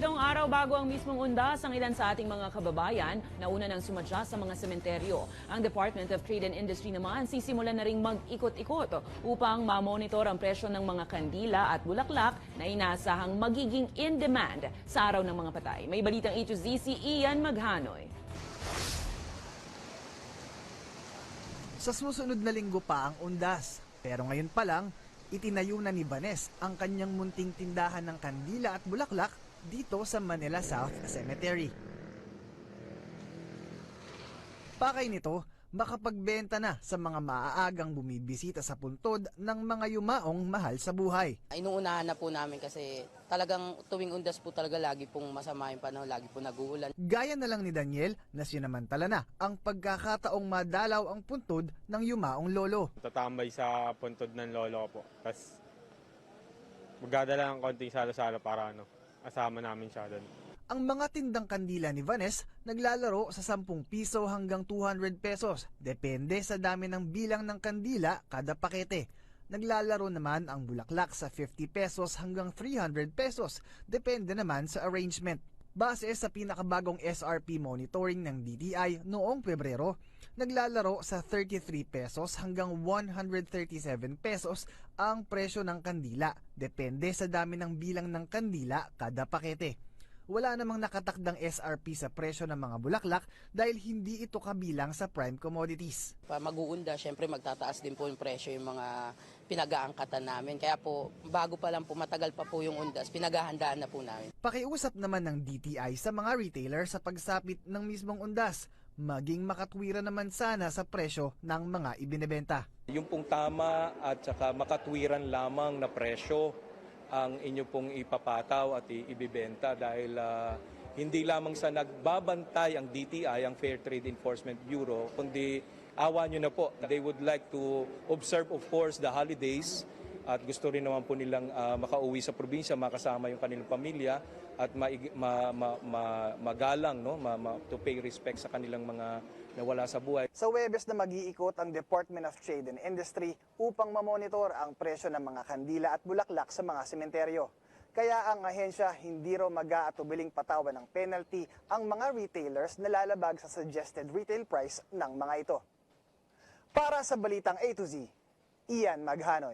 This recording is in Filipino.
Pitong araw bago ang mismong undas, ang ilan sa ating mga kababayan na una nang sumadya sa mga sementeryo. Ang Department of Trade and Industry naman sisimulan na ring mag-ikot-ikot upang mamonitor ang presyo ng mga kandila at bulaklak na inaasahang magiging in demand sa araw ng mga patay. May balitang A to Z si Ian Maghanoy. Sa susunod na linggo pa ang undas, pero ngayon pa lang, itinayo na ni Vanes ang kanyang munting tindahan ng kandila at bulaklak dito sa Manila South Cemetery. Pakay nito, makapagbenta na sa mga maaagang bumibisita sa puntod ng mga yumaong mahal sa buhay. Inuunahan na po namin kasi talagang tuwing undas po talaga lagi pong masama yung panahon, lagi po nag-uulan. Gaya na lang ni Daniel na sinamantala na ang pagkakataong madalaw ang puntod ng yumaong lolo. Tatambay sa puntod ng lolo ko po. Tapos magdadala ng konting salo-salo para asama namin siya doon. Ang mga tindang kandila ni Vanes naglalaro sa 10 piso hanggang 200 pesos. Depende sa dami ng bilang ng kandila kada pakete. Naglalaro naman ang bulaklak sa 50 pesos hanggang 300 pesos. Depende naman sa arrangement. Base sa pinakabagong SRP monitoring ng DTI noong Pebrero, naglalaro sa 33 pesos hanggang 137 pesos ang presyo ng kandila. Depende sa dami ng bilang ng kandila kada pakete. Wala namang nakatakdang SRP sa presyo ng mga bulaklak dahil hindi ito kabilang sa prime commodities. Mag-uunda, syempre magtataas din po yung presyo yung mga pinag-aangkatan namin. Kaya po, bago pa lang po, matagal pa po yung undas, pinaghahandaan na po namin. Pakiusap naman ng DTI sa mga retailer sa pagsapit ng mismong undas, maging makatwiran naman sana sa presyo ng mga ibinebenta. Yung pong tama at saka makatwiran lamang na presyo ang inyo pong ipapataw at ibibenta dahil hindi lamang sa nagbabantay ang DTI, ang Fair Trade Enforcement Bureau, kundi awa nyo na po. They would like to observe of course the holidays at gusto rin naman po nilang makauwi sa probinsya, makasama yung kanilang pamilya at magalang, no? To pay respect sa kanilang mga nawala sa buhay. Sa Huwebes na mag-iikot ang Department of Trade and Industry upang mamonitor ang presyo ng mga kandila at bulaklak sa mga sementeryo. Kaya ang ahensya hindi raw mag-aatubiling patawan ng penalty ang mga retailers na lalabag sa suggested retail price ng mga ito. Para sa Balitang A to Z, Ian Maghanoy.